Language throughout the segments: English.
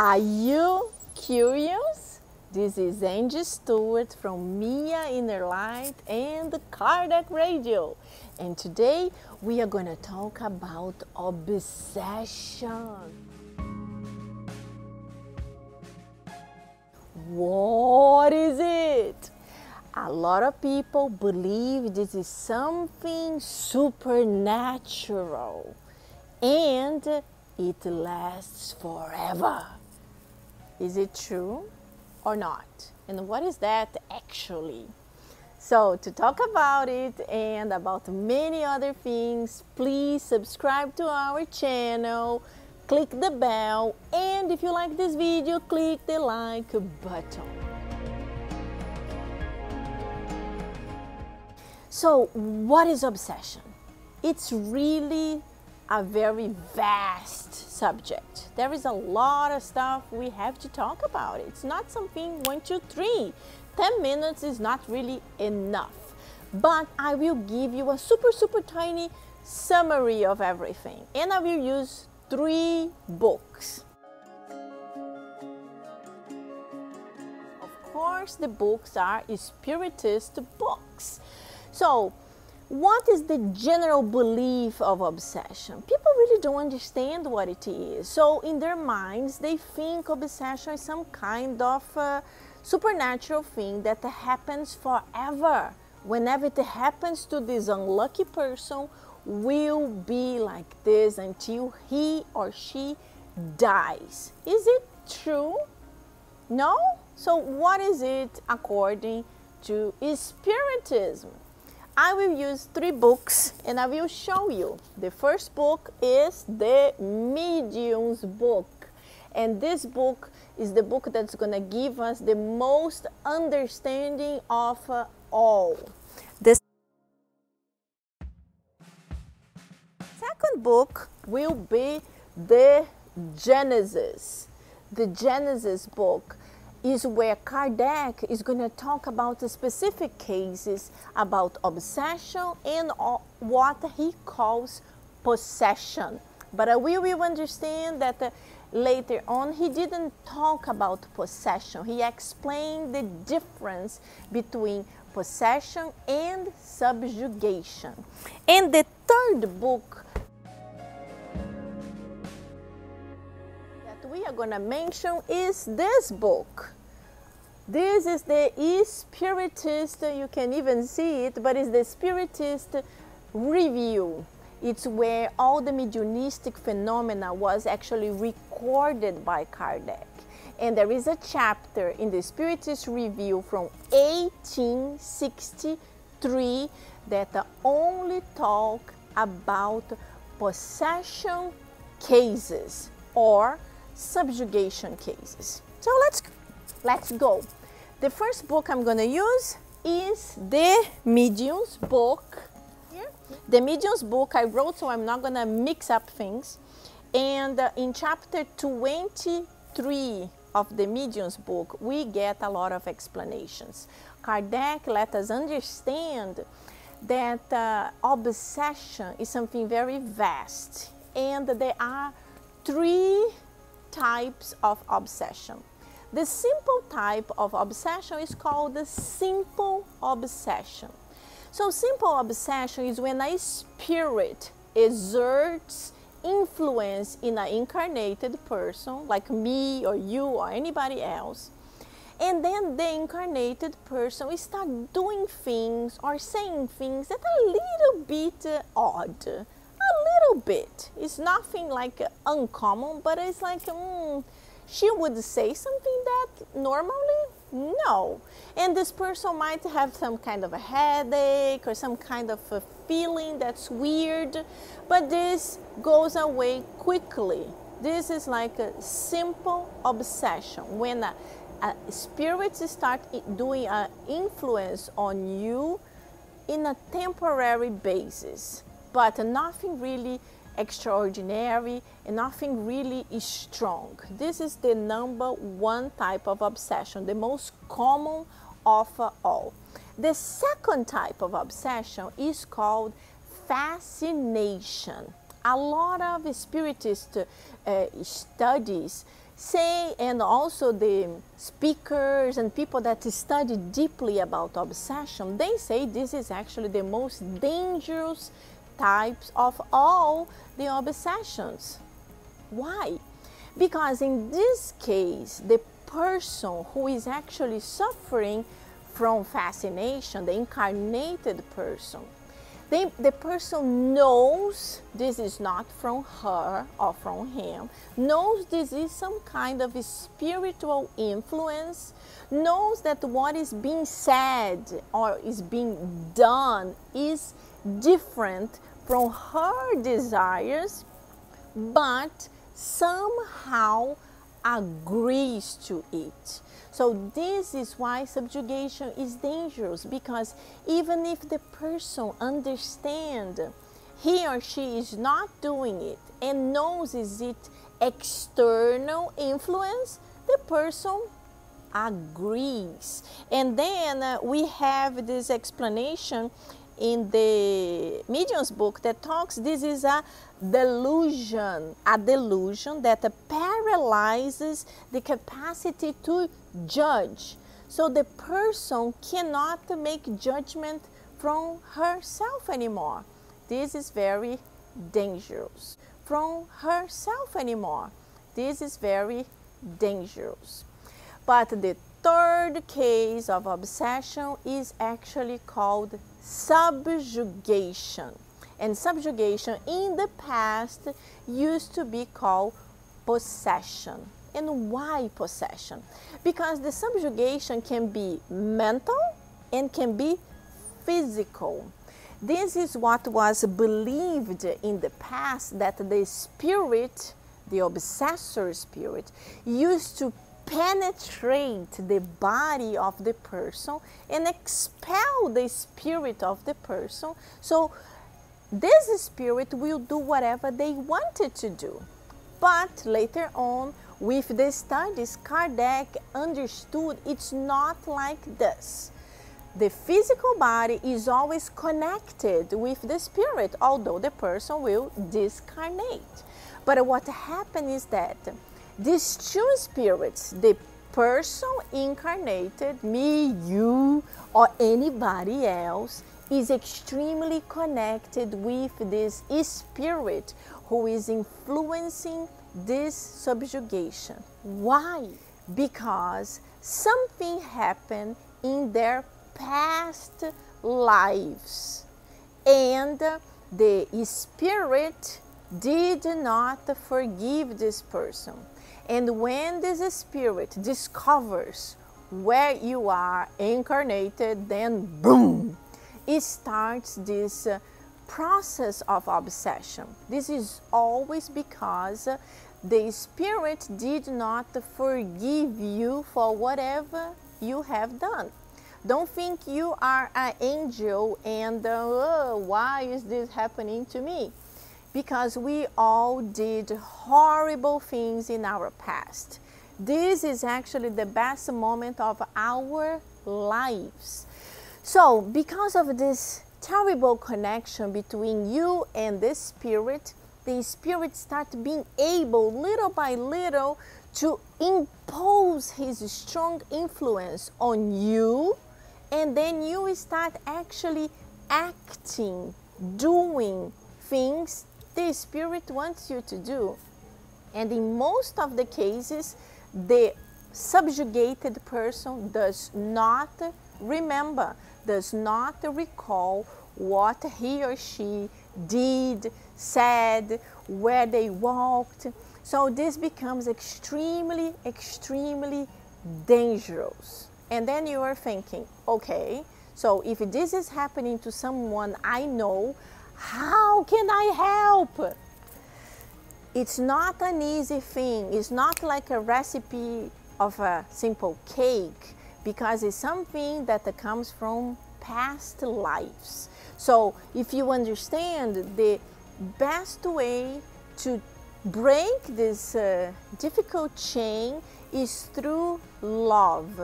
Are you curious? This is Angy Stewart from Mia InnerLight and the Kardec Radio. And today we are going to talk about obsession. What is it? A lot of people believe this is something supernatural and it lasts forever. Is it true or not? And what is that actually? So to talk about it and about many other things, please subscribe to our channel, click the bell, and if you like this video, click the like button. So what is obsession? It's really a very vast subject. There is a lot of stuff we have to talk about. It's not something 1, 2, 3. 10 minutes is not really enough. But I will give you a super tiny summary of everything. And I will use 3 books. Of course, the books are Spiritist books. So, what is the general belief of obsession? People really don't understand what it is. So in their minds, they think obsession is some kind of supernatural thing that happens forever. Whenever it happens to this unlucky person, will be like this until he or she dies. Is it true? No? So what is it according to Spiritism? I will use 3 books and I will show you. The first book is the Medium's book. And this book is the book that's going to give us the most understanding of all. The second book will be the Genesis. The Genesis book is where Kardec is going to talk about the specific cases about obsession and what he calls possession. But we will understand that later on he didn't talk about possession. He explained the difference between possession and subjugation. And the third book we are going to mention is this book. This is the Spiritist, you can even see it, but it's the Spiritist Review. It's where all the mediumistic phenomena was actually recorded by Kardec. And there is a chapter in the Spiritist Review from 1863 that only talk about possession cases or subjugation cases. So let's go. The first book I'm going to use is the Medium's book. Here. The Medium's book I wrote, so I'm not going to mix up things. And in chapter 23 of the Medium's book, we get a lot of explanations. Kardec let us understand that obsession is something very vast, and there are 3 types of obsession. The simple type of obsession is called the simple obsession. So simple obsession is when a spirit exerts influence in an incarnated person, like me or you or anybody else, and then the incarnated person will start doing things or saying things that are a little bit odd. A little bit. It's nothing like uncommon, but it's like she would say something that normally no. And this person might have some kind of a headache or some kind of a feeling that's weird, but this goes away quickly. This is like a simple obsession. When spirits start doing an influence on you in a temporary basis, but nothing really extraordinary and nothing really strong. This is the number 1 type of obsession, the most common of all. The second type of obsession is called fascination. A lot of Spiritist studies say, and also the speakers and people that study deeply about obsession, they say this is actually the most dangerous types of all the obsessions. Why? Because in this case, the person who is actually suffering from fascination, the incarnated person, the person knows this is not from her or from him, knows this is some kind of a spiritual influence, knows that what is being said or is being done is different from her desires, but somehow agrees to it. So this is why subjugation is dangerous, because even if the person understands he or she is not doing it and knows is it external influence, the person agrees. And then we have this explanation in the Medium's book that talks, this is a delusion that paralyzes the capacity to judge. So the person cannot make judgment from herself anymore. This is very dangerous. From herself anymore. This is very dangerous. But the third case of obsession is actually called subjugation. And subjugation in the past used to be called possession. And why possession? Because the subjugation can be mental and can be physical. This is what was believed in the past, that the spirit, the obsessor spirit, used to penetrate the body of the person and expel the spirit of the person. So this spirit will do whatever they wanted to do. But later on, with the studies, Kardec understood it's not like this. The physical body is always connected with the spirit, although the person will discarnate. But what happened is that these two spirits, the person incarnated, me, you, or anybody else, is extremely connected with this spirit who is influencing this subjugation. Why? Because something happened in their past lives, and the spirit did not forgive this person. And when this spirit discovers where you are incarnated, then boom, it starts this process of obsession. This is always because the spirit did not forgive you for whatever you have done. Don't think you are an angel and why is this happening to me? Because we all did horrible things in our past. This is actually the best moment of our lives. So, because of this terrible connection between you and the spirit starts being able, little by little, to impose his strong influence on you, and then you start actually acting, doing things the spirit wants you to do. And in most of the cases, the subjugated person does not remember, does not recall what he or she did, said, where they walked. So this becomes extremely, extremely dangerous. And then you are thinking, okay, so if this is happening to someone I know, how can I help? It's not an easy thing. It's not like a recipe of a simple cake, because it's something that comes from past lives. So if you understand, the best way to break this difficult chain is through love.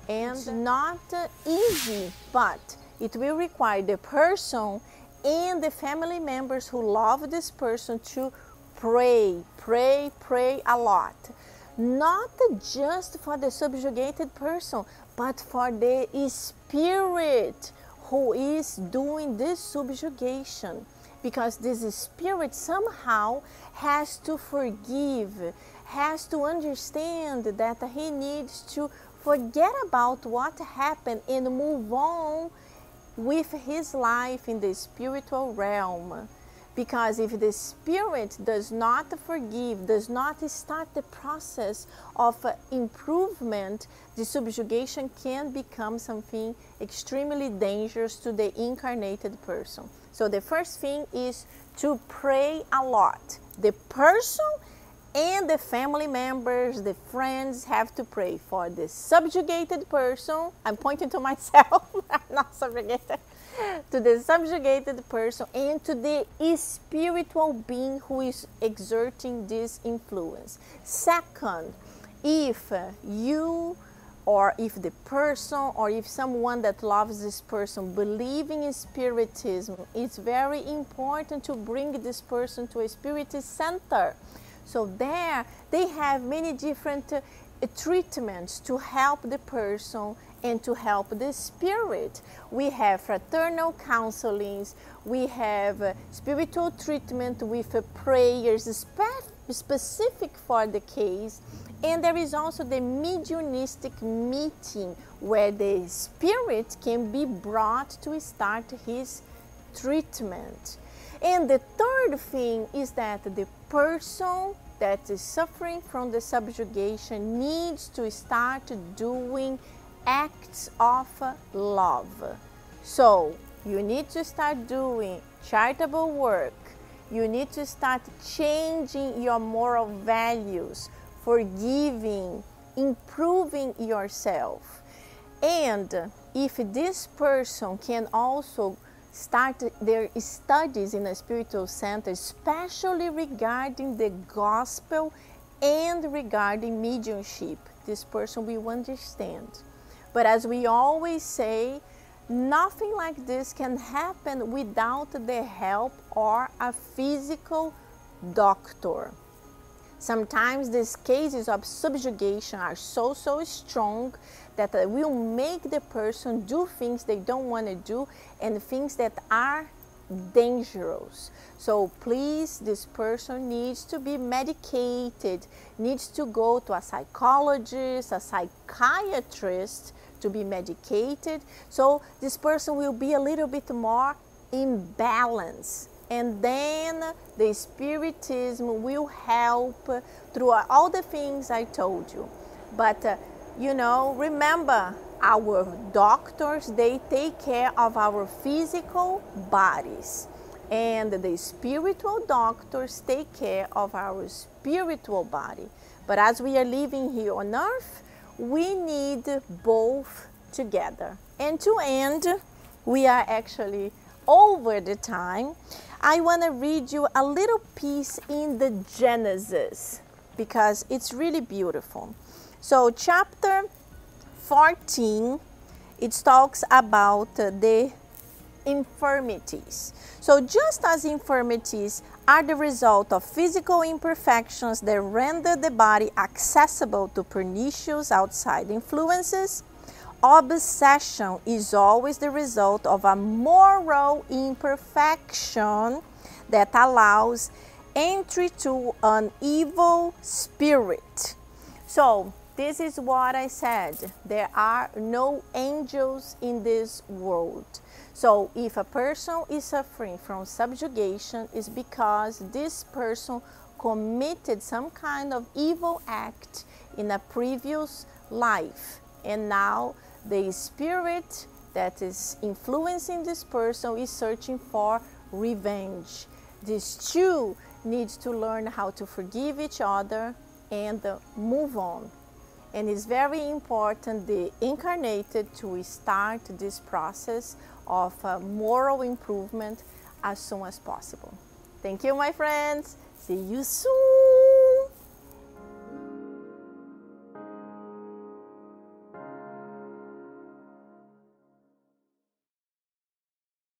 And not easy, but it will require the person and the family members who love this person to pray a lot. not just for the subjugated person, but for the spirit who is doing this subjugation. Because this spirit somehow has to forgive, has to understand that he needs to forget about what happened and move on with his life in the spiritual realm. Because if the spirit does not forgive, does not start the process of improvement, the subjugation can become something extremely dangerous to the incarnated person. So the first thing is to pray a lot. The person and the family members, the friends have to pray for the subjugated person. I'm pointing to myself, I'm not subjugated. To the subjugated person and to the spiritual being who is exerting this influence. Second, if you or if the person or if someone that loves this person believing in spiritism, it's very important to bring this person to a spiritist center. So there they have many different treatments to help the person and to help the spirit. We have fraternal counselings, we have spiritual treatment with prayers specific for the case, and there is also the mediumistic meeting where the spirit can be brought to start his treatment. And the third thing is that the person that is suffering from the subjugation needs to start doing acts of love. So you need to start doing charitable work. You need to start changing your moral values, forgiving, improving yourself. And if this person can also start their studies in a spiritual center, especially regarding the gospel and regarding mediumship, this person will understand. But as we always say, nothing like this can happen without the help of a physical doctor. Sometimes these cases of subjugation are so strong that will make the person do things they don't want to do and things that are dangerous. So please, this person needs to be medicated, needs to go to a psychologist, a psychiatrist to be medicated. So this person will be a little bit more in balance. And then the spiritism will help through all the things I told you. But you know, remember, our doctors, they take care of our physical bodies. And the spiritual doctors take care of our spiritual body. But as we are living here on earth, we need both together. And to end, we are actually over the time. I want to read you a little piece in the Genesis because it's really beautiful. So chapter 14, it talks about the infirmities. So just as infirmities are the result of physical imperfections that render the body accessible to pernicious outside influences, obsession is always the result of a moral imperfection that allows entry to an evil spirit. So this is what I said. There are no angels in this world. So if a person is suffering from subjugation, it's because this person committed some kind of evil act in a previous life. And now the spirit that is influencing this person is searching for revenge. These two need to learn how to forgive each other and move on. And it's very important, the incarnated, to start this process of moral improvement as soon as possible. Thank you, my friends. See you soon.